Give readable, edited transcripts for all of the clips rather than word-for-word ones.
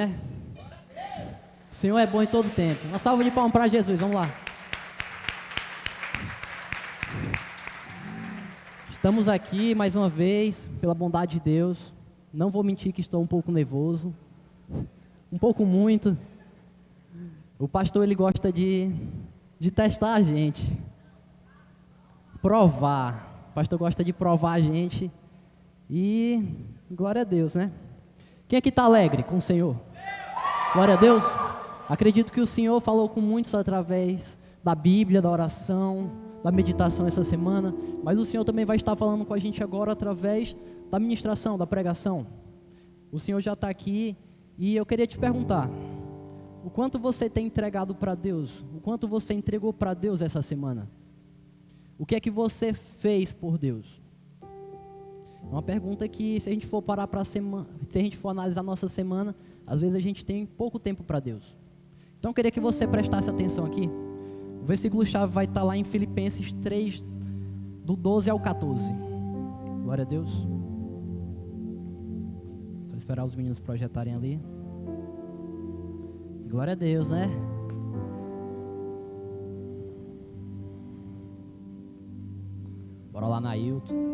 O Senhor é bom em todo tempo. Uma salva de palmas para Jesus, vamos lá. Estamos aqui mais uma vez, pela bondade de Deus. Não vou mentir que estou um pouco nervoso. Um pouco muito. O pastor, ele gosta de testar a gente. Provar. O pastor gosta de provar a gente. E glória a Deus, né? Quem aqui está alegre com o Senhor? Glória a Deus. Acredito que o Senhor falou com muitos através da Bíblia, da oração, da meditação essa semana, mas o Senhor também vai estar falando com a gente agora através da ministração, da pregação. O Senhor já está aqui e eu queria te perguntar, o quanto você tem entregado para Deus? O quanto você entregou para Deus essa semana? O que é que você fez por Deus? Uma pergunta que, se a gente for parar se a gente for analisar nossa semana, às vezes a gente tem pouco tempo para Deus. Então eu queria que você prestasse atenção aqui. O versículo-chave vai estar lá em Filipenses 3, do 12 ao 14. Glória a Deus. Vou esperar os meninos projetarem ali. Glória a Deus, né? Bora lá, Nailton.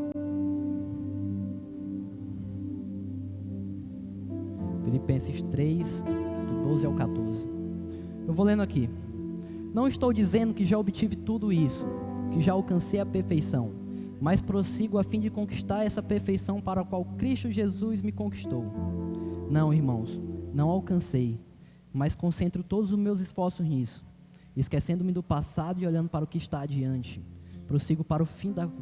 Filipenses 3, do 12 ao 14. Eu vou lendo aqui. Não estou dizendo que já obtive tudo isso, que já alcancei a perfeição, mas prossigo a fim de conquistar essa perfeição para a qual Cristo Jesus me conquistou. Não, irmãos, não alcancei, mas concentro todos os meus esforços nisso, esquecendo-me do passado e olhando para o que está adiante. Prossigo para o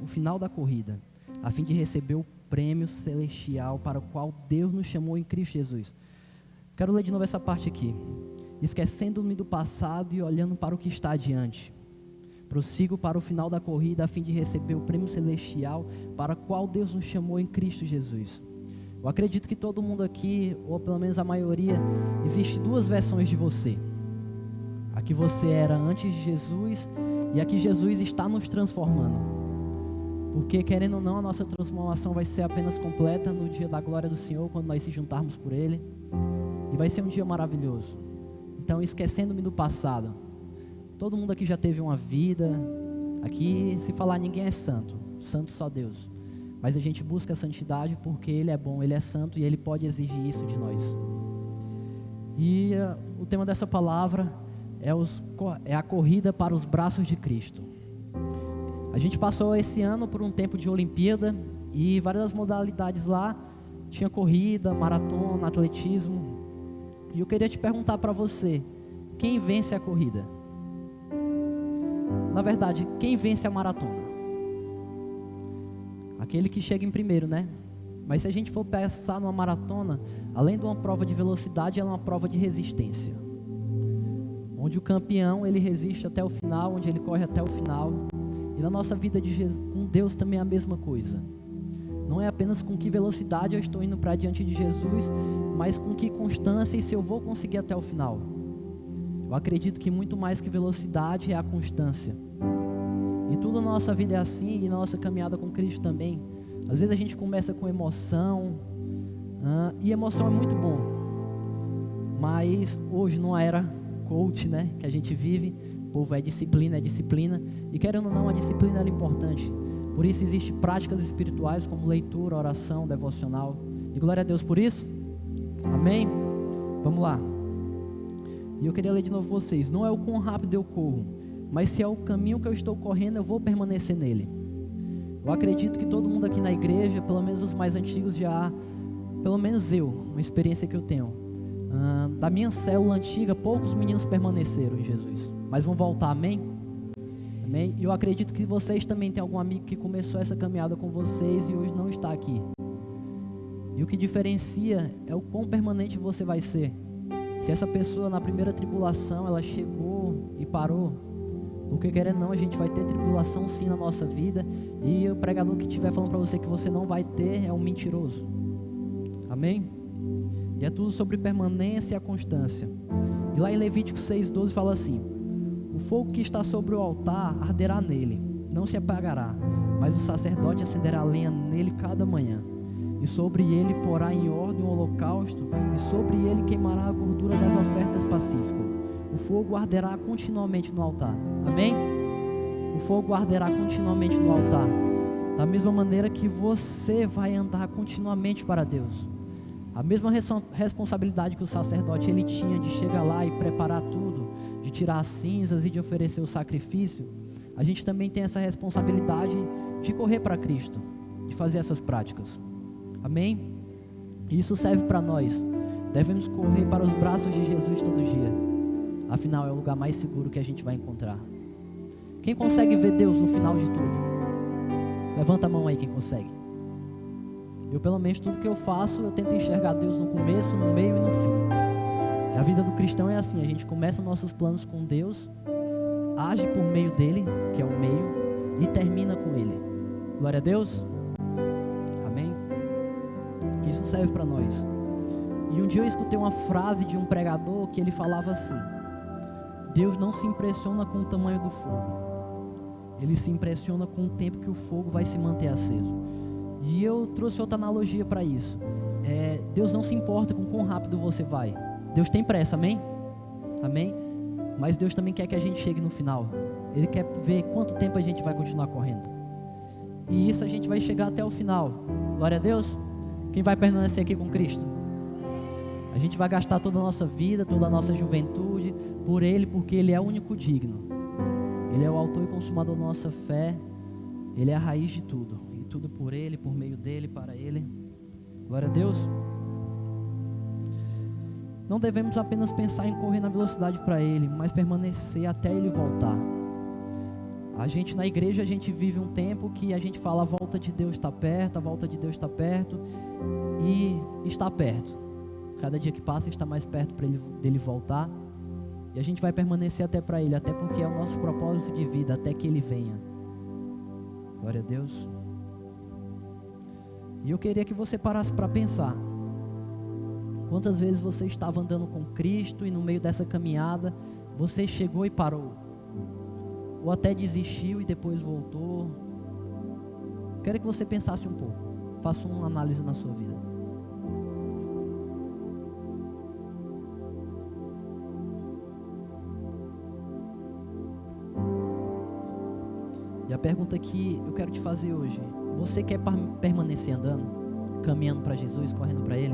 final da corrida, a fim de receber o prêmio celestial para o qual Deus nos chamou em Cristo Jesus. Quero ler de novo essa parte aqui. Esquecendo-me do passado e olhando para o que está adiante. Prossigo para o final da corrida a fim de receber o prêmio celestial para o qual Deus nos chamou em Cristo Jesus. Eu acredito que todo mundo aqui, ou pelo menos a maioria, existe duas versões de você. A que você era antes de Jesus e a que Jesus está nos transformando. Porque, querendo ou não, a nossa transformação vai ser apenas completa no dia da glória do Senhor, quando nós se juntarmos por Ele. E vai ser um dia maravilhoso. Então, esquecendo-me do passado. Todo mundo aqui já teve uma vida. Aqui, se falar, ninguém é santo. Santo só Deus. Mas a gente busca a santidade porque Ele é bom, Ele é santo e Ele pode exigir isso de nós. E o tema dessa palavra é a corrida para os braços de Cristo. A gente passou esse ano por um tempo de Olimpíada e várias modalidades lá. Tinha corrida, maratona, atletismo. E eu queria te perguntar para você, quem vence a corrida? Na verdade, quem vence a maratona? Aquele que chega em primeiro, né? Mas se a gente for pensar numa maratona, além de uma prova de velocidade, ela é uma prova de resistência. Onde o campeão, ele resiste até o final, onde ele corre até o final. E na nossa vida com Deus também é a mesma coisa. Não é apenas com que velocidade eu estou indo para diante de Jesus, mas com que constância e se eu vou conseguir até o final. Eu acredito que muito mais que velocidade é a constância. E tudo na nossa vida é assim, e na nossa caminhada com Cristo também. Às vezes a gente começa com emoção, e emoção é muito bom. Mas hoje, numa era coach, né, que a gente vive, o povo é disciplina, e querendo ou não, a disciplina é importante. Por isso existem práticas espirituais como leitura, oração, devocional. E glória a Deus por isso. Amém? Vamos lá. E eu queria ler de novo vocês. Não é o quão rápido eu corro, mas se é o caminho que eu estou correndo, eu vou permanecer nele. Eu acredito que todo mundo aqui na igreja, pelo menos os mais antigos, já, pelo menos eu, uma experiência que eu tenho. Da minha célula antiga, poucos meninos permaneceram em Jesus. Mas vão voltar, amém? Amém? E eu acredito que vocês também têm algum amigo que começou essa caminhada com vocês e hoje não está aqui. E o que diferencia é o quão permanente você vai ser. Se essa pessoa na primeira tribulação, ela chegou e parou. Porque querendo ou não, a gente vai ter tribulação sim na nossa vida. E o pregador que estiver falando para você que você não vai ter é um mentiroso. Amém? E é tudo sobre permanência e a constância. E lá em Levítico 6,12 fala assim: o fogo que está sobre o altar arderá nele, não se apagará, mas o sacerdote acenderá a lenha nele cada manhã. e sobre ele porá em ordem o holocausto, e sobre ele queimará a gordura das ofertas pacíficas. O fogo arderá continuamente no altar. Amém? O fogo arderá continuamente no altar. Da mesma maneira que você vai andar continuamente para Deus. A mesma responsabilidade que o sacerdote ele tinha de chegar lá e preparar tudo, de tirar as cinzas e de oferecer o sacrifício, a gente também tem essa responsabilidade de correr para Cristo, de fazer essas práticas. Amém? E isso serve para nós. Devemos correr para os braços de Jesus todo dia. Afinal, é o lugar mais seguro que a gente vai encontrar. Quem consegue ver Deus no final de tudo? Levanta a mão aí quem consegue. Eu, pelo menos, tudo que eu faço, eu tento enxergar Deus no começo, no meio e no fim. A vida do cristão é assim, a gente começa nossos planos com Deus, age por meio dele, que é o meio, e termina com ele. Glória a Deus. Amém? Isso serve para nós. E um dia eu escutei uma frase de um pregador que ele falava assim: Deus não se impressiona com o tamanho do fogo, Ele se impressiona com o tempo que o fogo vai se manter aceso. E eu trouxe outra analogia para isso. Deus não se importa com quão rápido você vai. Deus tem pressa, amém? Amém? Mas Deus também quer que a gente chegue no final. Ele quer ver quanto tempo a gente vai continuar correndo. E isso a gente vai chegar até o final. Glória a Deus. Quem vai permanecer aqui com Cristo? A gente vai gastar toda a nossa vida, toda a nossa juventude por Ele, porque Ele é o único digno. Ele é o autor e consumador da nossa fé. Ele é a raiz de tudo. E tudo por Ele, por meio dEle, para Ele. Glória a Deus. Não devemos apenas pensar em correr na velocidade para Ele, mas permanecer até Ele voltar. A gente na igreja, a gente vive um tempo que a gente fala: a volta de Deus está perto, a volta de Deus está perto. E está perto. Cada dia que passa está mais perto dele voltar. E a gente vai permanecer até para Ele, até porque é o nosso propósito de vida, até que Ele venha. Glória a Deus. E eu queria que você parasse para pensar. Quantas vezes você estava andando com Cristo e no meio dessa caminhada, você chegou e parou? Ou até desistiu e depois voltou? Quero que você pensasse um pouco. Faça uma análise na sua vida. E a pergunta que eu quero te fazer hoje: você quer permanecer andando, caminhando para Jesus, correndo para Ele?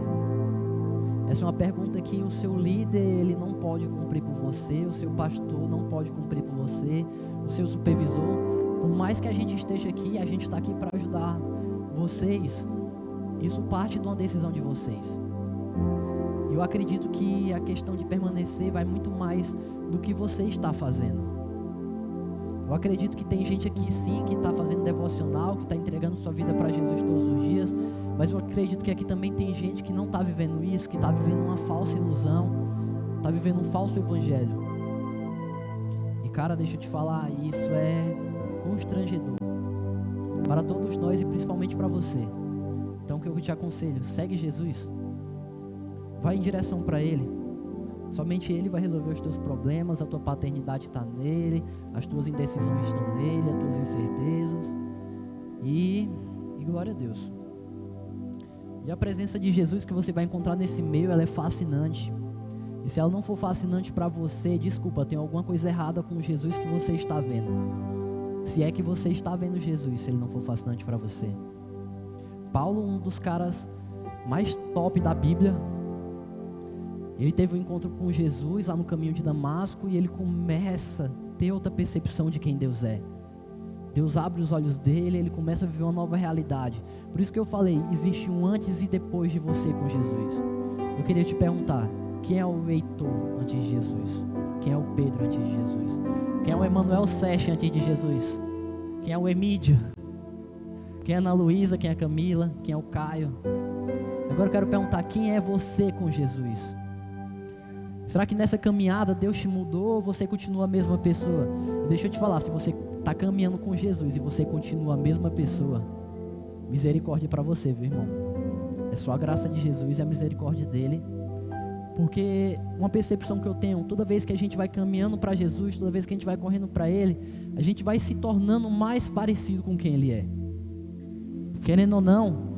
Essa é uma pergunta que o seu líder, ele não pode cumprir por você, o seu pastor não pode cumprir por você, o seu supervisor. Por mais que a gente esteja aqui, a gente está aqui para ajudar vocês. Isso parte de uma decisão de vocês. Eu acredito que a questão de permanecer vai muito mais do que você está fazendo. Eu acredito que tem gente aqui sim que está fazendo devocional, que está entregando sua vida para Jesus todos os dias, mas eu acredito que aqui também tem gente que não está vivendo isso, que está vivendo uma falsa ilusão, está vivendo um falso evangelho. E cara, deixa eu te falar, isso é constrangedor para todos nós e principalmente para você. Então o que eu te aconselho: segue Jesus, vai em direção para Ele. Somente Ele vai resolver os teus problemas, a tua paternidade está nele, as tuas indecisões estão nele, as tuas incertezas. E glória a Deus. E a presença de Jesus que você vai encontrar nesse meio, ela é fascinante. E se ela não for fascinante para você, desculpa, tem alguma coisa errada com o Jesus que você está vendo. Se é que você está vendo Jesus, se ele não for fascinante para você. Paulo, um dos caras mais top da Bíblia, ele teve um encontro com Jesus lá no caminho de Damasco e ele começa a ter outra percepção de quem Deus é. Deus abre os olhos dele, ele começa a viver uma nova realidade. Por isso que eu falei, existe um antes e depois de você com Jesus. Eu queria te perguntar: quem é o Heitor antes de Jesus? Quem é o Pedro antes de Jesus? Quem é o Emanuel Secha antes de Jesus? Quem é o Emídio? Quem é a Ana Luísa? Quem é a Camila? Quem é o Caio? Agora eu quero perguntar: quem é você com Jesus? Será que nessa caminhada Deus te mudou ou você continua a mesma pessoa? E deixa eu te falar, se você está caminhando com Jesus e você continua a mesma pessoa, misericórdia para você, viu, irmão? É só a graça de Jesus e a misericórdia dele. Porque uma percepção que eu tenho, toda vez que a gente vai caminhando para Jesus, toda vez que a gente vai correndo para Ele, a gente vai se tornando mais parecido com quem Ele é. Querendo ou não,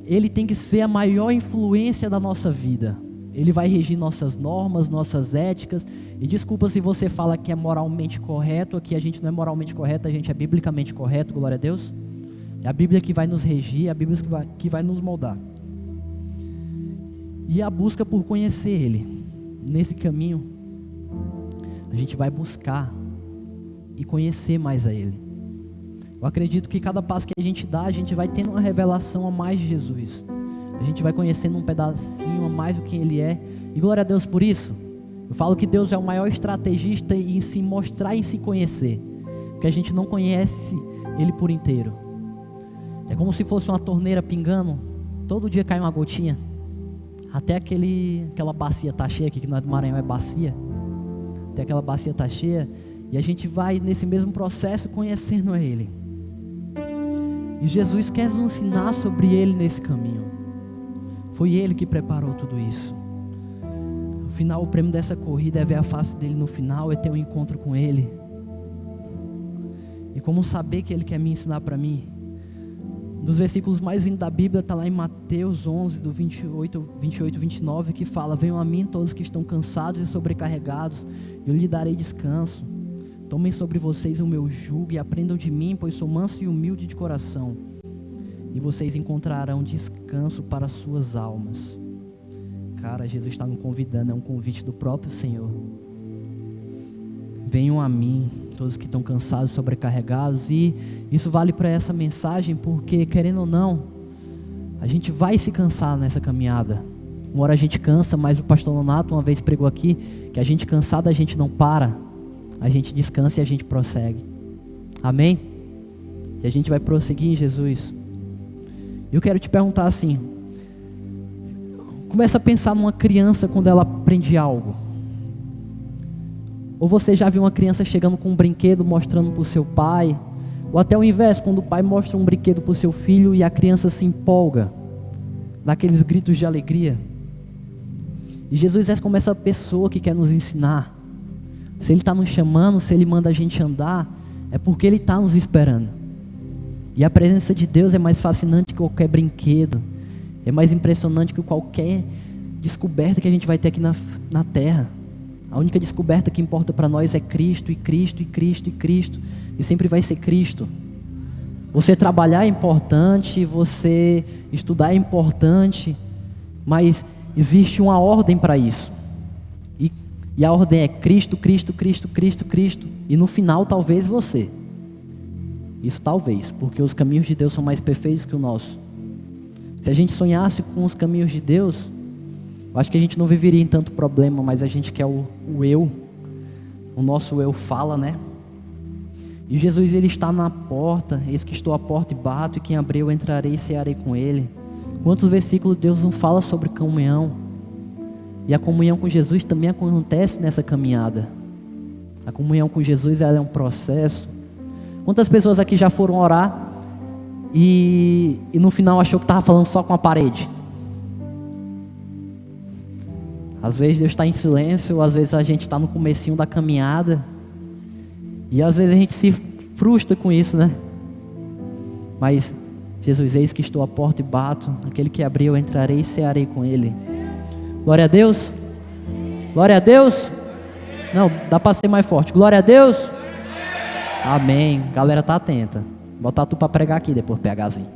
Ele tem que ser a maior influência da nossa vida. Ele vai regir nossas normas, nossas éticas. E desculpa se você fala que é moralmente correto. Aqui a gente não é moralmente correto, a gente é biblicamente correto, glória a Deus. É a Bíblia que vai nos regir, é a Bíblia que vai nos moldar. E a busca por conhecer Ele. Nesse caminho, a gente vai buscar e conhecer mais a Ele. Eu acredito que cada passo que a gente dá, a gente vai tendo uma revelação a mais de Jesus. A gente vai conhecendo um pedacinho a mais do que Ele é. E glória a Deus por isso. Eu falo que Deus é o maior estrategista em se mostrar e em se conhecer. Porque a gente não conhece Ele por inteiro. É como se fosse uma torneira pingando. Todo dia cai uma gotinha. Até aquela bacia tá cheia, aqui que nós do Maranhão é bacia. Até aquela bacia tá cheia. E a gente vai nesse mesmo processo conhecendo a Ele. E Jesus quer nos ensinar sobre Ele nesse caminho. Foi Ele que preparou tudo isso. Afinal, o prêmio dessa corrida é ver a face dEle no final, é ter um encontro com Ele. E como saber que Ele quer me ensinar para mim? Um dos versículos mais lindos da Bíblia está lá em Mateus 11, do 28, 29, que fala: venham a mim todos que estão cansados e sobrecarregados, e eu lhe darei descanso. Tomem sobre vocês o meu jugo e aprendam de mim, pois sou manso e humilde de coração. E vocês encontrarão descanso para as suas almas. Cara, Jesus está nos convidando, é um convite do próprio Senhor. Venham a mim, todos que estão cansados e sobrecarregados. E isso vale para essa mensagem, porque querendo ou não, a gente vai se cansar nessa caminhada. Uma hora a gente cansa, mas o pastor Nonato uma vez pregou aqui, que a gente cansado, a gente não para. A gente descansa e a gente prossegue. Amém? E a gente vai prosseguir em Jesus. Eu quero te perguntar assim: começa a pensar numa criança quando ela aprende algo. Ou você já viu uma criança chegando com um brinquedo mostrando para o seu pai? Ou até o inverso, quando o pai mostra um brinquedo para o seu filho e a criança se empolga, dá aqueles gritos de alegria. E Jesus é como essa pessoa que quer nos ensinar. Se Ele está nos chamando, se Ele manda a gente andar, é porque Ele está nos esperando. E a presença de Deus é mais fascinante que qualquer brinquedo. É mais impressionante que qualquer descoberta que a gente vai ter aqui na terra. A única descoberta que importa para nós é Cristo, e Cristo, e Cristo, e Cristo. E sempre vai ser Cristo. Você trabalhar é importante, você estudar é importante, mas existe uma ordem para isso. E a ordem é Cristo, Cristo, Cristo, Cristo, Cristo. E no final, talvez você. Isso talvez, porque os caminhos de Deus são mais perfeitos que o nosso. Se a gente sonhasse com os caminhos de Deus, eu acho que a gente não viveria em tanto problema, mas a gente quer o eu. O nosso eu fala, né? E Jesus, Ele está na porta. Eis que estou à porta e bato, e quem abrir eu entrarei e cearei com Ele. Quantos versículos Deus não fala sobre comunhão? E a comunhão com Jesus também acontece nessa caminhada. A comunhão com Jesus, ela é um processo. Quantas pessoas aqui já foram orar e no final achou que estava falando só com a parede? Às vezes Deus está em silêncio, às vezes a gente está no comecinho da caminhada, e às vezes a gente se frustra com isso, né? Mas Jesus, eis que estou à porta e bato, aquele que abrir eu entrarei e cearei com Ele. Glória a Deus. Glória a Deus. Não, dá para ser mais forte. Glória a Deus. Amém. Galera, tá atenta. Botar tu para pregar aqui depois, PHzinho.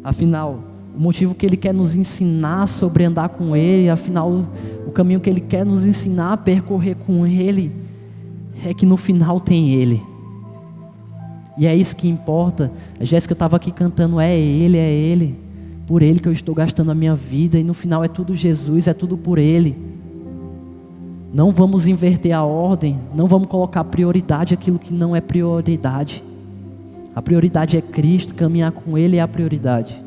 Afinal, o motivo que Ele quer nos ensinar sobre andar com Ele, afinal, o caminho que Ele quer nos ensinar a percorrer com Ele, é que no final tem Ele. E é isso que importa. A Jéssica estava aqui cantando, é Ele. Por Ele que eu estou gastando a minha vida. E no final é tudo Jesus, é tudo por Ele. Não vamos inverter a ordem. Não vamos colocar prioridade aquilo que não é prioridade. A prioridade é Cristo, caminhar com Ele é a prioridade.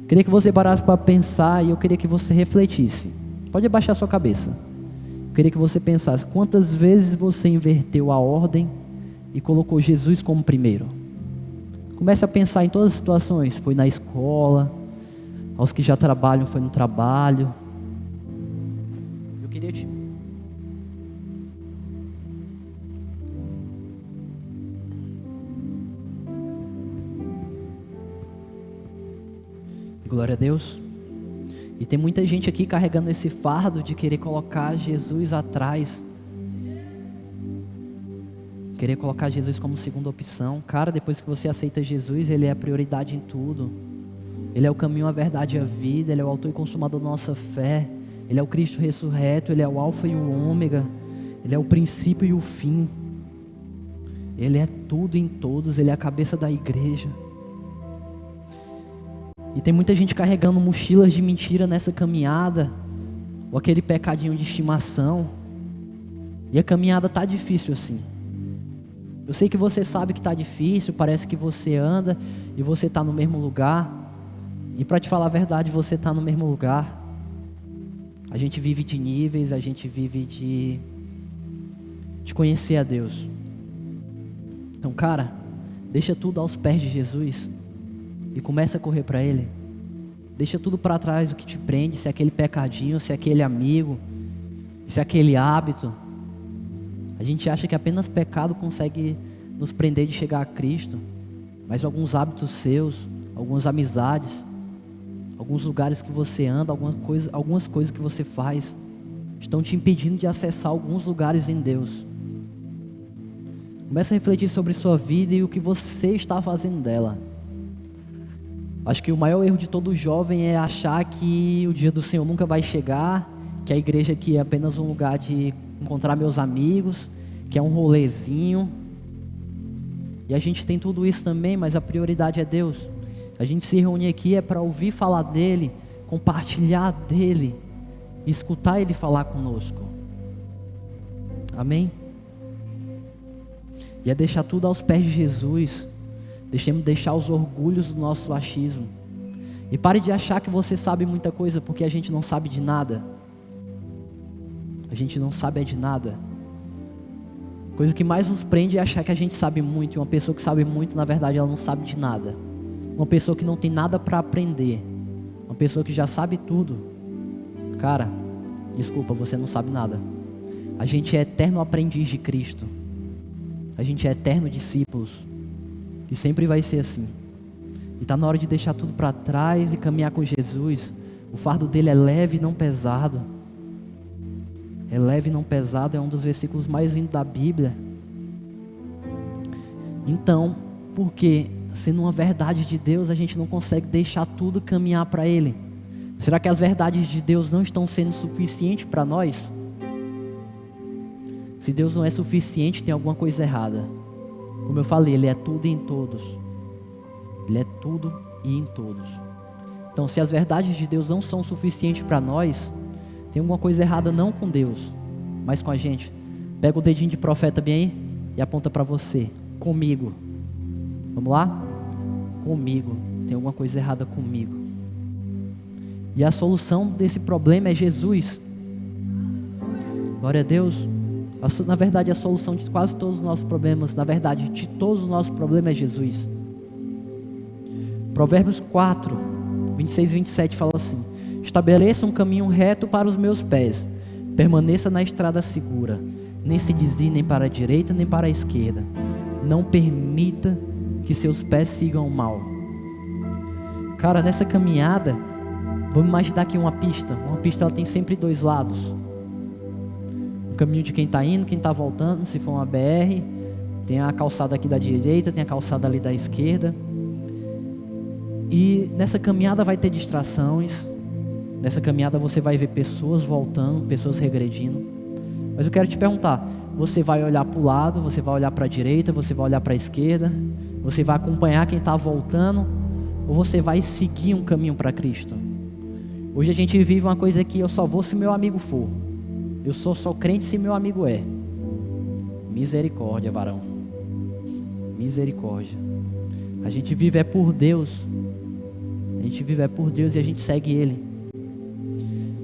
Queria que você parasse para pensar e eu queria que você refletisse. Pode abaixar sua cabeça. Eu queria que você pensasse, quantas vezes você inverteu a ordem e colocou Jesus como primeiro? Comece a pensar em todas as situações. Foi na escola, aos que já trabalham, foi no trabalho. Eu queria te... Glória a Deus. E tem muita gente aqui carregando esse fardo de querer colocar Jesus atrás. Querer colocar Jesus como segunda opção. Cara, depois que você aceita Jesus, Ele é a prioridade em tudo. Ele é o caminho, a verdade e a vida. Ele é o autor e consumador da nossa fé. Ele é o Cristo ressurreto. Ele é o alfa e o ômega. Ele é o princípio e o fim. Ele é tudo em todos. Ele é a cabeça da igreja. E tem muita gente carregando mochilas de mentira nessa caminhada. Ou aquele pecadinho de estimação. E a caminhada está difícil assim. Eu sei que você sabe que está difícil. Parece que você anda e você está no mesmo lugar. E para te falar a verdade, você está no mesmo lugar. A gente vive de níveis. A gente vive de conhecer a Deus. Então, cara, deixa tudo aos pés de Jesus e começa a correr para Ele. Deixa tudo para trás o que te prende, se é aquele pecadinho, se é aquele amigo, se é aquele hábito. A gente acha que apenas pecado consegue nos prender de chegar a Cristo, mas alguns hábitos seus, algumas amizades, alguns lugares que você anda, algumas coisas que você faz, estão te impedindo de acessar alguns lugares em Deus. Comece a refletir sobre sua vida e o que você está fazendo dela. Acho que o maior erro de todo jovem é achar que o dia do Senhor nunca vai chegar, que a igreja aqui é apenas um lugar de encontrar meus amigos, que é um rolezinho. E a gente tem tudo isso também, mas a prioridade é Deus. A gente se reúne aqui é para ouvir falar dEle, compartilhar dEle, escutar Ele falar conosco. Amém? E é deixar tudo aos pés de Jesus. Deixemos deixar os orgulhos do nosso achismo. E pare de achar que você sabe muita coisa, porque a gente não sabe de nada. A gente não sabe de nada. A coisa que mais nos prende é achar que a gente sabe muito. E uma pessoa que sabe muito, na verdade, ela não sabe de nada. Uma pessoa que não tem nada para aprender. Uma pessoa que já sabe tudo. Cara, desculpa, você não sabe nada. A gente é eterno aprendiz de Cristo. A gente é eterno discípulos. E sempre vai ser assim. E está na hora de deixar tudo para trás e caminhar com Jesus. O fardo dele é leve e não pesado. É leve e não pesado, é um dos versículos mais lindos da Bíblia. Então, por que, sendo uma verdade de Deus, a gente não consegue deixar tudo caminhar para Ele? Será que as verdades de Deus não estão sendo suficientes para nós? Se Deus não é suficiente, tem alguma coisa errada. Como eu falei, Ele é tudo e em todos. Ele é tudo e em todos. Então, se as verdades de Deus não são suficientes para nós, tem alguma coisa errada não com Deus, mas com a gente. Pega o dedinho de profeta bem aí e aponta para você. Comigo. Vamos lá? Comigo. Tem alguma coisa errada comigo. E a solução desse problema é Jesus. Glória a Deus. Na verdade, a solução de quase todos os nossos problemas, na verdade, de todos os nossos problemas é Jesus. Provérbios 4, 26 e 27 fala assim: estabeleça um caminho reto para os meus pés, permaneça na estrada segura, nem se desvie nem para a direita nem para a esquerda, não permita que seus pés sigam o mal. Cara, nessa caminhada, vamos imaginar aqui uma pista ela tem sempre dois lados. O caminho de quem está indo, quem está voltando, se for uma BR, tem a calçada aqui da direita, tem a calçada ali da esquerda. E nessa caminhada vai ter distrações. Nessa caminhada você vai ver pessoas voltando, pessoas regredindo. Mas eu quero te perguntar, você vai olhar para o lado, você vai olhar para a direita, você vai olhar para a esquerda, você vai acompanhar quem está voltando, ou você vai seguir um caminho para Cristo? Hoje a gente vive uma coisa que eu só vou se meu amigo for. Eu sou só crente se meu amigo é. Misericórdia, varão. Misericórdia. A gente vive é por Deus. A gente vive é por Deus e a gente segue Ele.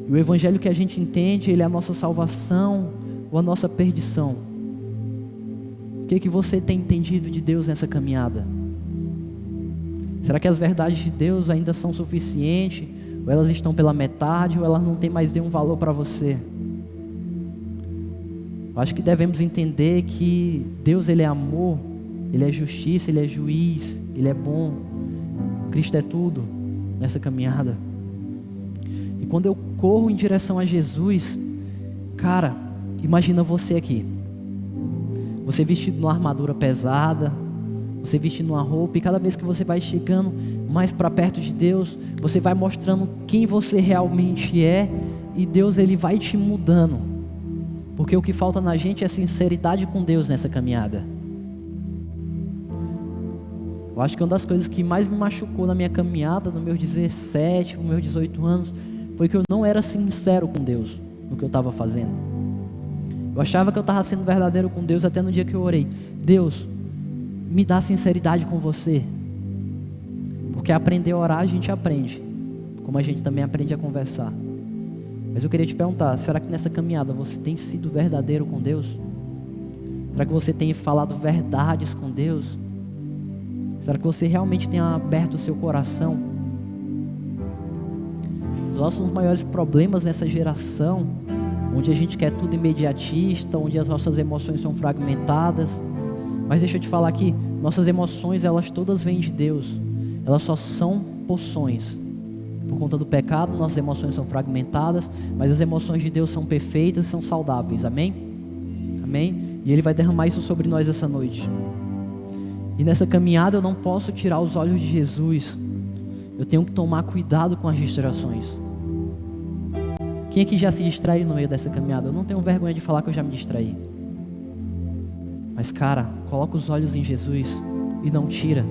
E o evangelho que a gente entende, ele é a nossa salvação ou a nossa perdição. O que você tem entendido de Deus nessa caminhada? Será que as verdades de Deus ainda são suficientes? Ou elas estão pela metade? Ou elas não têm mais nenhum valor para você? Eu acho que devemos entender que Deus, Ele é amor, Ele é justiça, Ele é juiz, Ele é bom. Cristo é tudo. nessa caminhada. E quando eu corro em direção a Jesus, cara, imagina você aqui. Você vestido numa armadura pesada, você vestindo uma roupa, e cada vez que você vai chegando mais para perto de Deus, você vai mostrando quem você realmente é, e Deus, ele vai te mudando. Porque o que falta na gente é sinceridade com Deus nessa caminhada. Eu acho que uma das coisas que mais me machucou na minha caminhada, nos meus 17, nos meus 18 anos, foi que eu não era sincero com Deus no que eu estava fazendo. Eu achava que eu estava sendo verdadeiro com Deus até no dia que eu orei. Deus, me dá sinceridade com você. Porque aprender a orar a gente aprende, como a gente também aprende a conversar. Mas eu queria te perguntar, será que nessa caminhada você tem sido verdadeiro com Deus? Será que você tem falado verdades com Deus? Será que você realmente tem aberto o seu coração? Os nossos maiores problemas nessa geração, onde a gente quer tudo imediatista, onde as nossas emoções são fragmentadas. Mas deixa eu te falar aqui, nossas emoções, elas todas vêm de Deus. Elas só são poções. Por conta do pecado, nossas emoções são fragmentadas, mas as emoções de Deus são perfeitas e são saudáveis. Amém? Amém? E Ele vai derramar isso sobre nós essa noite. E nessa caminhada eu não posso tirar os olhos de Jesus. Eu tenho que tomar cuidado com as distrações. Quem aqui já se distraiu no meio dessa caminhada? Eu não tenho vergonha de falar que eu já me distraí. Mas cara, coloca os olhos em Jesus e não tira.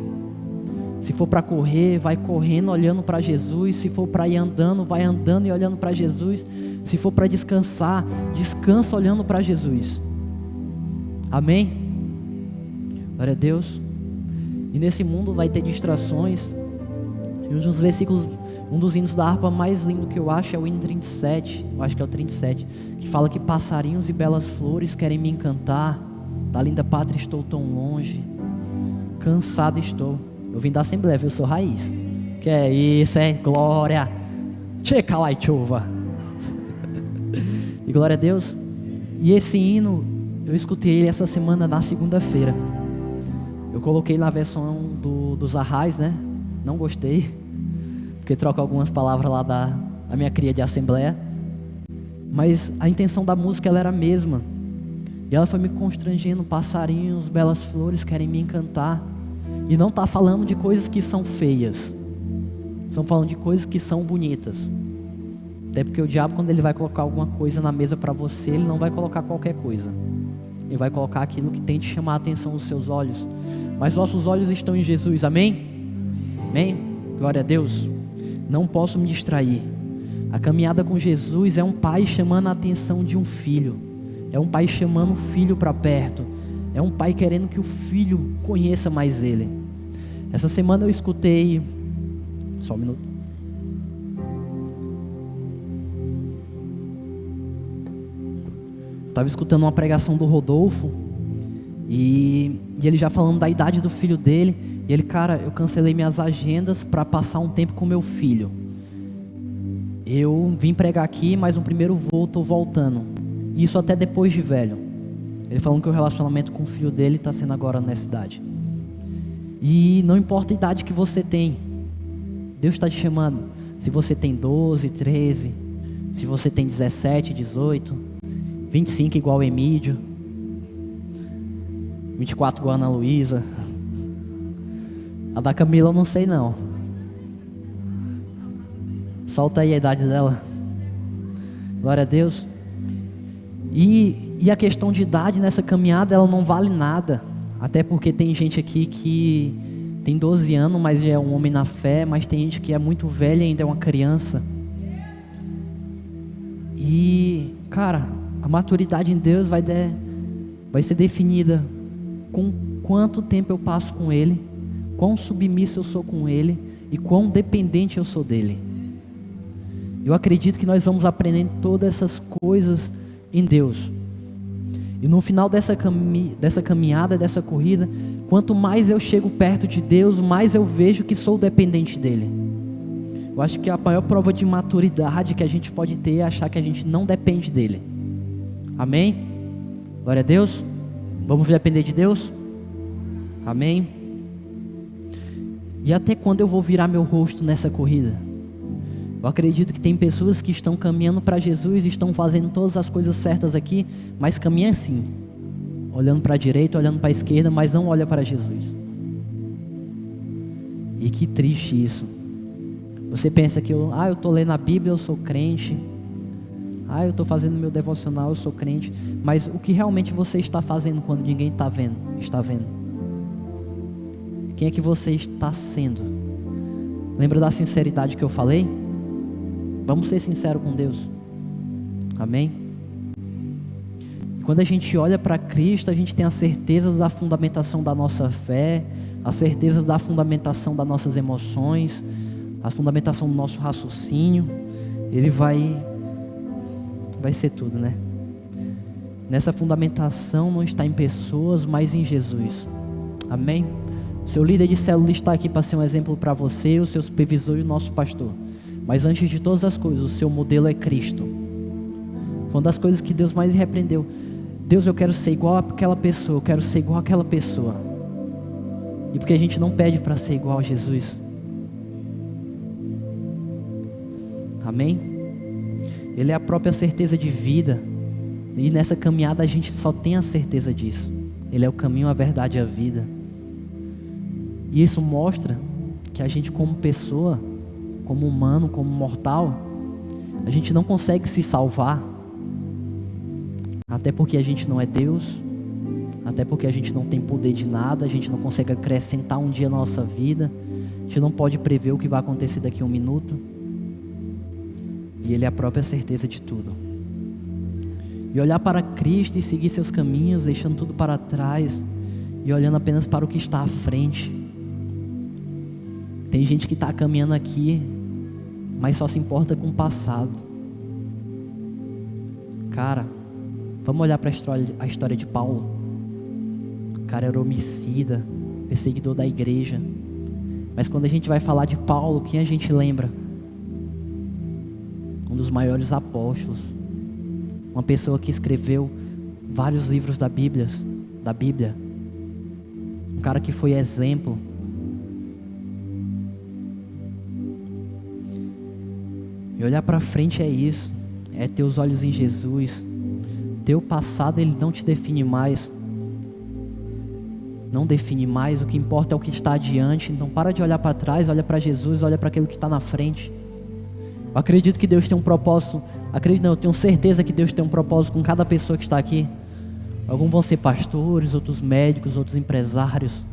Se for para correr, vai correndo olhando para Jesus. Se for para ir andando, vai andando e olhando para Jesus. Se for para descansar, descansa olhando para Jesus. Amém? Glória a Deus. E nesse mundo vai ter distrações. E um dos versículos, um dos hinos da harpa mais lindo que eu acho é o hino 37. Eu acho que é o 37. Que fala que passarinhos e belas flores querem me encantar. Da linda pátria estou tão longe. Cansado estou. Eu vim da Assembleia, viu? Eu sou raiz. Que é isso, é? Glória. Checa lá e chuva. E glória a Deus. E esse hino, eu escutei ele essa semana na segunda-feira. Eu coloquei na versão dos Arrais, né? Não gostei. Porque troca algumas palavras lá da minha cria de Assembleia. Mas a intenção da música, ela era a mesma. E ela foi me constrangendo. Passarinhos, belas flores querem me encantar. E não está falando de coisas que são feias. Estão falando de coisas que são bonitas. Até porque o diabo, quando ele vai colocar alguma coisa na mesa para você, ele não vai colocar qualquer coisa. Ele vai colocar aquilo que tem de chamar a atenção dos seus olhos. Mas nossos olhos estão em Jesus, amém? Amém? Glória a Deus. Não posso me distrair. A caminhada com Jesus é um pai chamando a atenção de um filho. É um pai chamando o filho para perto. É um pai querendo que o filho conheça mais ele. Essa semana eu escutei... Só um minuto. Eu estava escutando uma pregação do Rodolfo. E ele já falando da idade do filho dele. E ele, cara, eu cancelei minhas agendas para passar um tempo com meu filho. Eu vim pregar aqui, mas no primeiro voo estou voltando. Isso até depois de velho. Ele falando que o relacionamento com o filho dele está sendo agora nessa idade. E não importa a idade que você tem, Deus está te chamando. Se você tem 12, 13, se você tem 17, 18, 25 igual o Emídio, 24 igual a Ana Luísa. A da Camila eu não sei não. Solta aí a idade dela. Glória a Deus. E a questão de idade nessa caminhada, ela não vale nada. Até porque tem gente aqui que tem 12 anos, mas é um homem na fé. Mas tem gente que é muito velha e ainda é uma criança. E, cara, a maturidade em Deus vai ser definida com quanto tempo eu passo com Ele, quão submisso eu sou com Ele e quão dependente eu sou dEle. Eu acredito que nós vamos aprendendo todas essas coisas em Deus. E no final dessa caminhada, dessa corrida, quanto mais eu chego perto de Deus, mais eu vejo que sou dependente dEle. Eu acho que a maior prova de maturidade que a gente pode ter é achar que a gente não depende dEle. Amém? Glória a Deus. Vamos depender de Deus? Amém? E até quando eu vou virar meu rosto nessa corrida? Eu acredito que tem pessoas que estão caminhando para Jesus, estão fazendo todas as coisas certas aqui, mas caminham assim, olhando para a direita, olhando para a esquerda, mas não olha para Jesus. E que triste isso. Você pensa que eu estou lendo a Bíblia, eu sou crente. Eu estou fazendo meu devocional, eu sou crente. Mas o que realmente você está fazendo quando ninguém está vendo? Quem é que você está sendo? Lembra da sinceridade que eu falei? Vamos ser sinceros com Deus. Amém? E quando a gente olha para Cristo, a gente tem a certeza da fundamentação da nossa fé, a certeza da fundamentação das nossas emoções, a fundamentação do nosso raciocínio. Ele vai ser tudo, né? Nessa fundamentação não está em pessoas, mas em Jesus. Amém? Seu líder de célula está aqui para ser um exemplo para você, o seu supervisor e o nosso pastor. Mas antes de todas as coisas, o seu modelo é Cristo. Foi uma das coisas que Deus mais repreendeu. Deus, eu quero ser igual àquela pessoa, eu quero ser igual àquela pessoa. E porque a gente não pede para ser igual a Jesus. Amém? Ele é a própria certeza de vida. E nessa caminhada a gente só tem a certeza disso. Ele é o caminho, a verdade e a vida. E isso mostra que a gente como pessoa, como humano, como mortal, a gente não consegue se salvar. Até porque a gente não é Deus. Até porque a gente não tem poder de nada. A gente não consegue acrescentar um dia na nossa vida. A gente não pode prever o que vai acontecer daqui a um minuto. E Ele é a própria certeza de tudo. E olhar para Cristo e seguir seus caminhos, deixando tudo para trás e olhando apenas para o que está à frente. Tem gente que está caminhando aqui, mas só se importa com o passado. Cara, vamos olhar para a história de Paulo. O cara era homicida, perseguidor da igreja. Mas quando a gente vai falar de Paulo, quem a gente lembra? Um dos maiores apóstolos. Uma pessoa que escreveu vários livros da Bíblia. Um cara que foi exemplo. E olhar para frente é isso. É ter os olhos em Jesus. Teu passado, ele não te define mais. Não define mais. O que importa é o que está adiante. Então para de olhar para trás, olha para Jesus, olha para aquilo que está na frente. Eu acredito que Deus tem um propósito. Eu tenho certeza que Deus tem um propósito com cada pessoa que está aqui. Alguns vão ser pastores, outros médicos, outros empresários.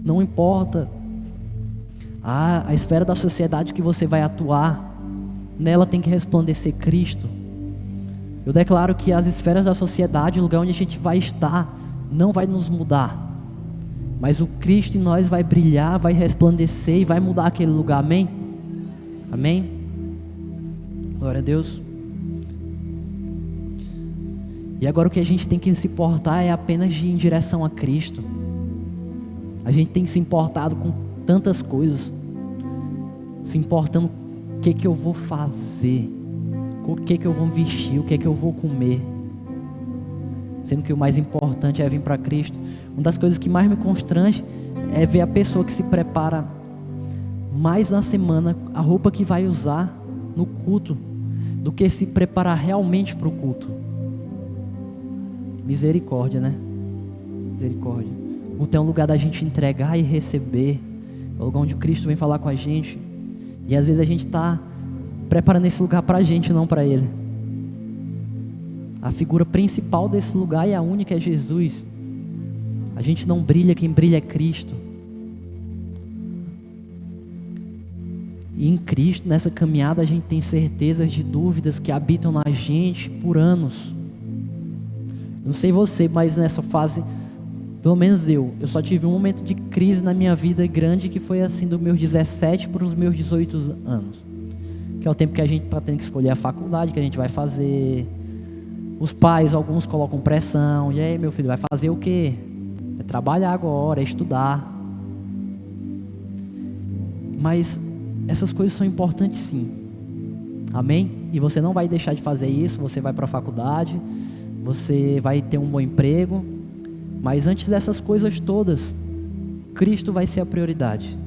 Não importa a esfera da sociedade que você vai atuar. Nela tem que resplandecer Cristo. Eu declaro que as esferas da sociedade, o lugar onde a gente vai estar, não vai nos mudar. Mas o Cristo em nós vai brilhar, vai resplandecer e vai mudar aquele lugar. Amém? Amém? Glória a Deus. E agora o que a gente tem que se importar é apenas de ir em direção a Cristo. A gente tem se importado com tantas coisas. Se importando com o que eu vou fazer, com o que eu vou vestir, o que eu vou comer. Sendo que o mais importante é vir para Cristo. Uma das coisas que mais me constrange é ver a pessoa que se prepara mais na semana, a roupa que vai usar no culto, do que se preparar realmente para o culto. Misericórdia, né? Misericórdia. O culto é um lugar da gente entregar e receber. É o lugar onde Cristo vem falar com a gente. E às vezes a gente está preparando esse lugar para a gente, não para Ele. A figura principal desse lugar e a única é Jesus. A gente não brilha, quem brilha é Cristo. E em Cristo, nessa caminhada, a gente tem certezas de dúvidas que habitam na gente por anos. Não sei você, mas nessa fase, pelo menos eu só tive um momento de crise na minha vida grande, que foi assim dos meus 17 para os meus 18 anos. Que é o tempo que a gente está tendo que escolher a faculdade que a gente vai fazer. Os pais, alguns colocam pressão. E aí, meu filho, vai fazer o quê? É trabalhar agora, é estudar. Mas essas coisas são importantes sim. Amém? E você não vai deixar de fazer isso. Você vai para a faculdade, você vai ter um bom emprego. Mas antes dessas coisas todas, Cristo vai ser a prioridade.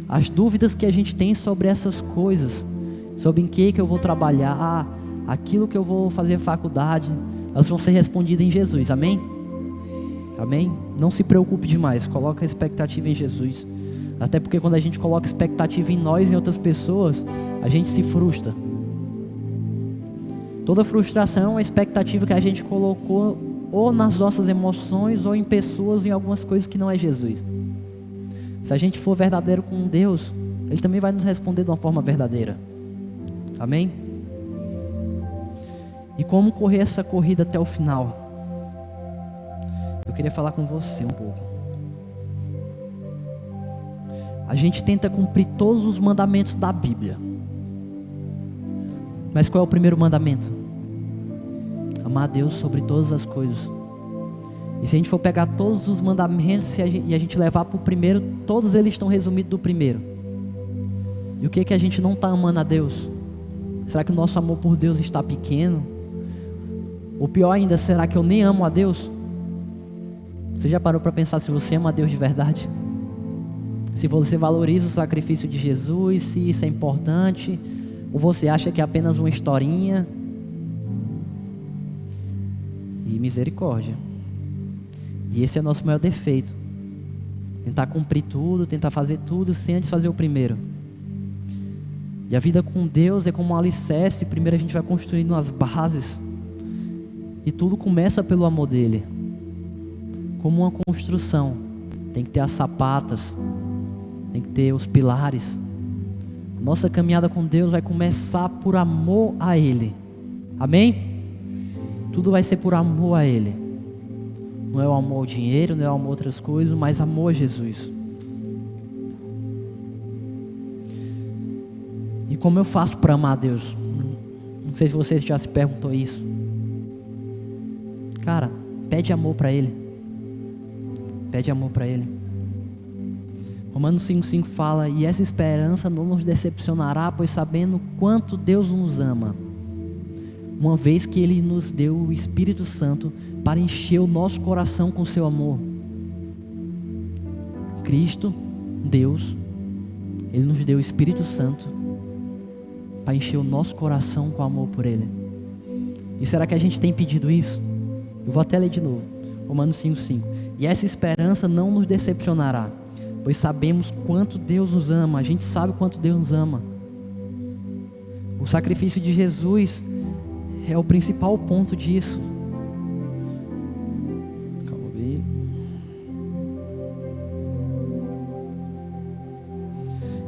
as dúvidas que a gente tem sobre essas coisas, sobre em que eu vou trabalhar, aquilo que eu vou fazer faculdade, elas vão ser respondidas em Jesus, amém? Amém? Não se preocupe demais, coloca a expectativa em Jesus. Até porque quando a gente coloca expectativa em nós e em outras pessoas, a gente se frustra. Toda frustração é uma expectativa que a gente colocou ou nas nossas emoções ou em pessoas, em algumas coisas que não é Jesus. Se a gente for verdadeiro com Deus, Ele também vai nos responder de uma forma verdadeira. Amém? E como correr essa corrida até o final? Eu queria falar com você um pouco. A gente tenta cumprir todos os mandamentos da Bíblia. Mas qual é o primeiro mandamento? Amar a Deus sobre todas as coisas. E se a gente for pegar todos os mandamentos e a gente levar para o primeiro, todos eles estão resumidos do primeiro. E o que a gente não está amando a Deus? Será que o nosso amor por Deus está pequeno? Ou pior ainda, será que eu nem amo a Deus? Você já parou para pensar se você ama a Deus de verdade? Se você valoriza o sacrifício de Jesus, se isso é importante, ou você acha que é apenas uma historinha? E misericórdia. E esse é o nosso maior defeito. Tentar cumprir tudo, tentar fazer tudo sem antes fazer o primeiro. E a vida com Deus é como um alicerce. Primeiro a gente vai construindo as bases. E tudo começa pelo amor dele. Como uma construção. Tem que ter as sapatas. Tem que ter os pilares. Nossa caminhada com Deus vai começar por amor a Ele. Amém? Tudo vai ser por amor a Ele. Não é o amor ao dinheiro, não é o amor a outras coisas, mas amor a Jesus. E como eu faço para amar a Deus? Não sei se você já se perguntou isso. Cara, pede amor para Ele. Pede amor para Ele. Romanos 5,5 fala: e essa esperança não nos decepcionará, pois sabendo quanto Deus nos ama, uma vez que Ele nos deu o Espírito Santo para encher o nosso coração com seu amor. Cristo, Deus, Ele nos deu o Espírito Santo para encher o nosso coração com amor por Ele. E será que a gente tem pedido isso? Eu vou até ler de novo. Romanos 5,5. E essa esperança não nos decepcionará, pois sabemos quanto Deus nos ama. A gente sabe quanto Deus nos ama. O sacrifício de Jesus é o principal ponto disso. Calma aí.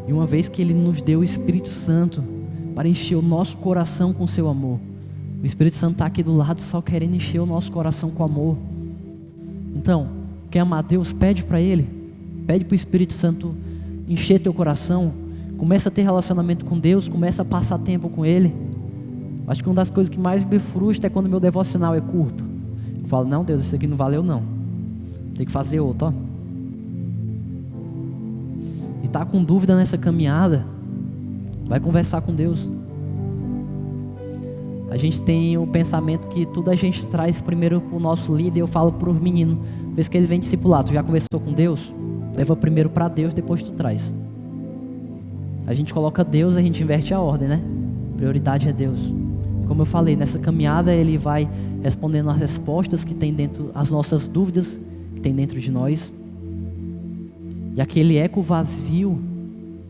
E uma vez que Ele nos deu o Espírito Santo para encher o nosso coração com seu amor. O Espírito Santo está aqui do lado só querendo encher o nosso coração com amor. Então, quer amar a Deus? Pede para Ele. Pede para o Espírito Santo encher teu coração. Começa a ter relacionamento com Deus. Começa a passar tempo com Ele. Acho que uma das coisas que mais me frustra é quando meu devocional é curto. Eu falo, não Deus, isso aqui não valeu não. Tem que fazer outro, ó. E tá com dúvida nessa caminhada, vai conversar com Deus. A gente tem o pensamento que tudo a gente traz primeiro para o nosso líder. Eu falo para os meninos, vez que eles vêm discipular, tu já conversou com Deus? Leva primeiro para Deus, depois tu traz. A gente coloca Deus, a gente inverte a ordem, né? Prioridade é Deus. Como eu falei, nessa caminhada Ele vai respondendo as respostas que tem dentro, as nossas dúvidas que tem dentro de nós. E aquele eco vazio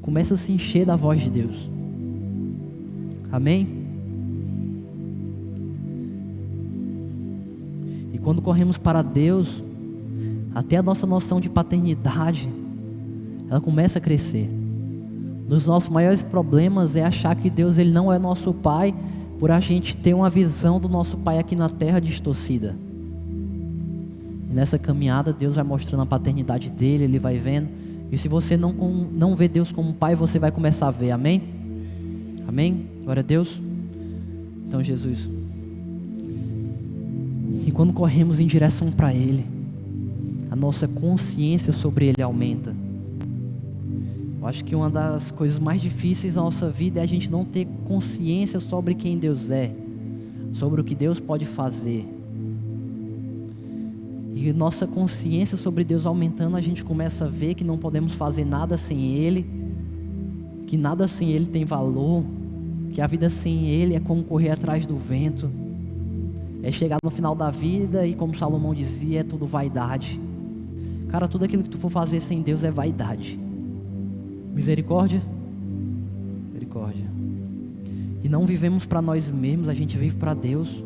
começa a se encher da voz de Deus. Amém? E quando corremos para Deus, até a nossa noção de paternidade, ela começa a crescer. Um dos nossos maiores problemas é achar que Deus Ele não é nosso Pai, por a gente ter uma visão do nosso Pai aqui na terra distorcida. E nessa caminhada Deus vai mostrando a paternidade dele, Ele vai vendo. E se você não vê Deus como Pai, você vai começar a ver, amém? Amém? Glória a Deus. Então Jesus, e quando corremos em direção para Ele, a nossa consciência sobre Ele aumenta. Eu acho que uma das coisas mais difíceis da nossa vida é a gente não ter consciência sobre quem Deus é, sobre o que Deus pode fazer. E nossa consciência sobre Deus aumentando, a gente começa a ver que não podemos fazer nada sem Ele, que nada sem Ele tem valor, que a vida sem Ele é como correr atrás do vento, é chegar no final da vida e, como Salomão dizia, é tudo vaidade. Cara, tudo aquilo que tu for fazer sem Deus é vaidade. Misericórdia? Misericórdia. E não vivemos para nós mesmos, a gente vive para Deus.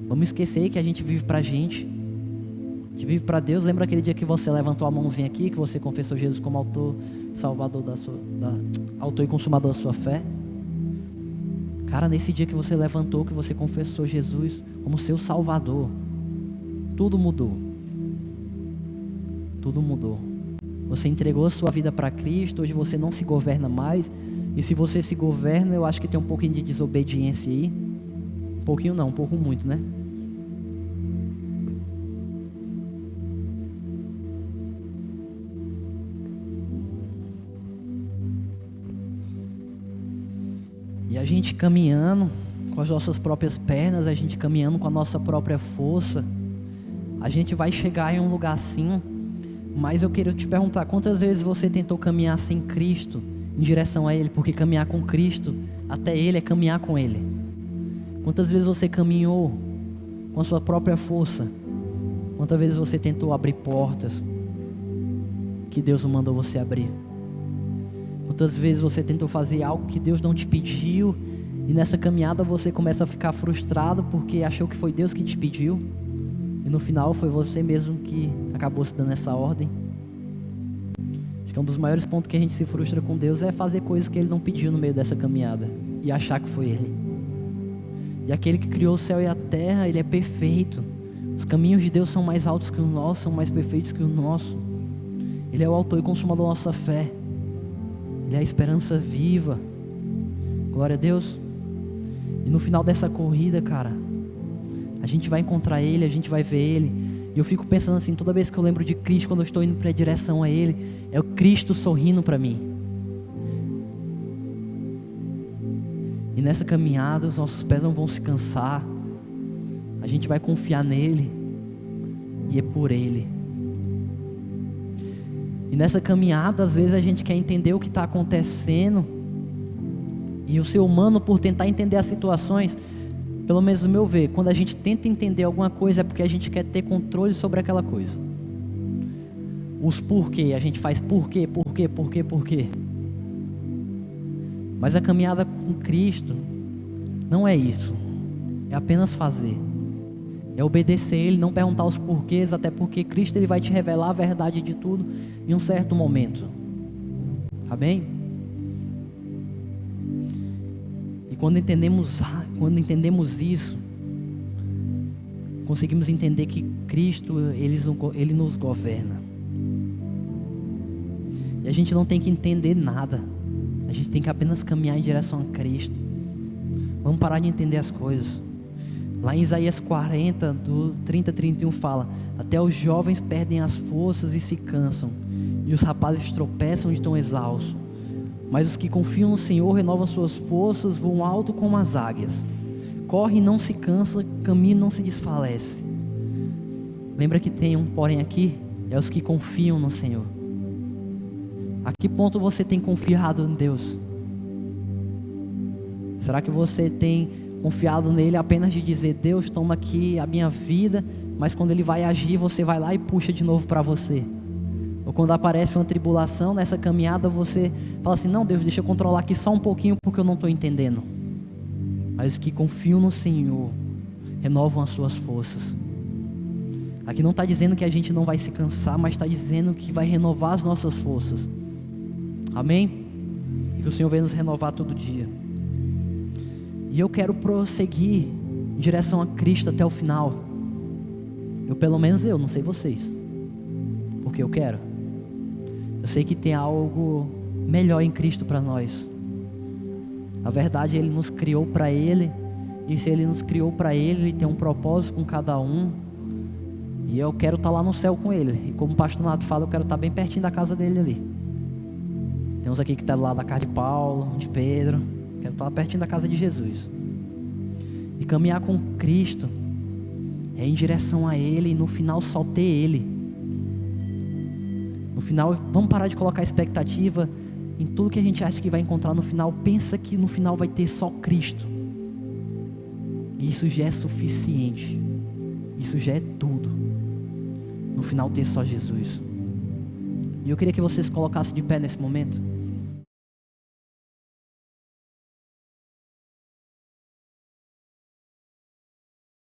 Vamos esquecer que a gente vive para a gente. A gente vive para Deus. Lembra aquele dia que você levantou a mãozinha aqui, que você confessou Jesus como autor, salvador autor e consumador da sua fé? Cara, nesse dia que você levantou, que você confessou Jesus como seu salvador, tudo mudou. Tudo mudou. Você entregou a sua vida para Cristo. Hoje você não se governa mais. E se você se governa, eu acho que tem um pouquinho de desobediência aí. Um pouquinho não, um pouco muito, né? E a gente caminhando com as nossas próprias pernas, a gente caminhando com a nossa própria força, a gente vai chegar em um lugar assim. Mas eu quero te perguntar, quantas vezes você tentou caminhar sem Cristo, em direção a Ele? Porque caminhar com Cristo, até Ele é caminhar com Ele. Quantas vezes você caminhou com a sua própria força? Quantas vezes você tentou abrir portas que Deus não mandou você abrir? Quantas vezes você tentou fazer algo que Deus não te pediu, e nessa caminhada você começa a ficar frustrado porque achou que foi Deus que te pediu, e no final foi você mesmo que acabou se dando essa ordem? Acho que um dos maiores pontos que a gente se frustra com Deus é fazer coisas que Ele não pediu no meio dessa caminhada e achar que foi Ele. E aquele que criou o céu e a terra, Ele é perfeito. Os caminhos de Deus são mais altos que o nosso, são mais perfeitos que o nosso. Ele é o autor e consumador da nossa fé. Ele é a esperança viva. Glória a Deus. E no final dessa corrida, cara, a gente vai encontrar Ele, a gente vai ver Ele. E eu fico pensando assim, toda vez que eu lembro de Cristo, quando eu estou indo para a direção a Ele, é o Cristo sorrindo para mim. E nessa caminhada, os nossos pés não vão se cansar. A gente vai confiar nele. E é por Ele. E nessa caminhada, às vezes a gente quer entender o que está acontecendo. E o ser humano, por tentar entender as situações, pelo menos no meu ver, quando a gente tenta entender alguma coisa, é porque a gente quer ter controle sobre aquela coisa. Os porquê, a gente faz porquê. Mas a caminhada com Cristo não é isso. É apenas fazer. É obedecer Ele, não perguntar os porquês, até porque Cristo Ele vai te revelar a verdade de tudo em um certo momento. Amém? E quando entendemos isso, conseguimos entender que Cristo, Ele nos governa. E a gente não tem que entender nada. A gente tem que apenas caminhar em direção a Cristo. Vamos parar de entender as coisas. Lá em Isaías 40, do 30 a 31 fala: até os jovens perdem as forças e se cansam, e os rapazes tropeçam de tão exaustos. Mas os que confiam no Senhor renovam suas forças, voam alto como as águias. Corre e não se cansa, caminha e não se desfalece. Lembra que tem um porém aqui? É os que confiam no Senhor. A que ponto você tem confiado em Deus? Será que você tem confiado nele apenas de dizer: Deus, toma aqui a minha vida, mas quando Ele vai agir, você vai lá e puxa de novo para você? Ou quando aparece uma tribulação nessa caminhada, você fala assim: não, Deus, deixa eu controlar aqui só um pouquinho porque eu não estou entendendo. Mas os que confiam no Senhor renovam as suas forças. Aqui não está dizendo que a gente não vai se cansar, mas está dizendo que vai renovar as nossas forças. Amém? E que o Senhor venha nos renovar todo dia. E eu quero prosseguir em direção a Cristo até o final. Pelo menos eu, não sei vocês, porque eu quero. Eu sei que tem algo melhor em Cristo para nós. Na verdade, Ele nos criou para Ele, e se Ele nos criou para Ele, Ele tem um propósito com cada um. E eu quero estar lá no céu com Ele. E como o pastor Nato fala, eu quero estar bem pertinho da casa dele ali. Tem uns aqui que estão lá da casa de Paulo, de Pedro. Quero estar lá pertinho da casa de Jesus. E caminhar com Cristo é em direção a Ele, e no final só ter Ele. No final, vamos parar de colocar expectativa em tudo que a gente acha que vai encontrar no final, pensa que no final vai ter só Cristo. E isso já é suficiente. Isso já é tudo. No final ter só Jesus. E eu queria que vocês colocassem de pé nesse momento.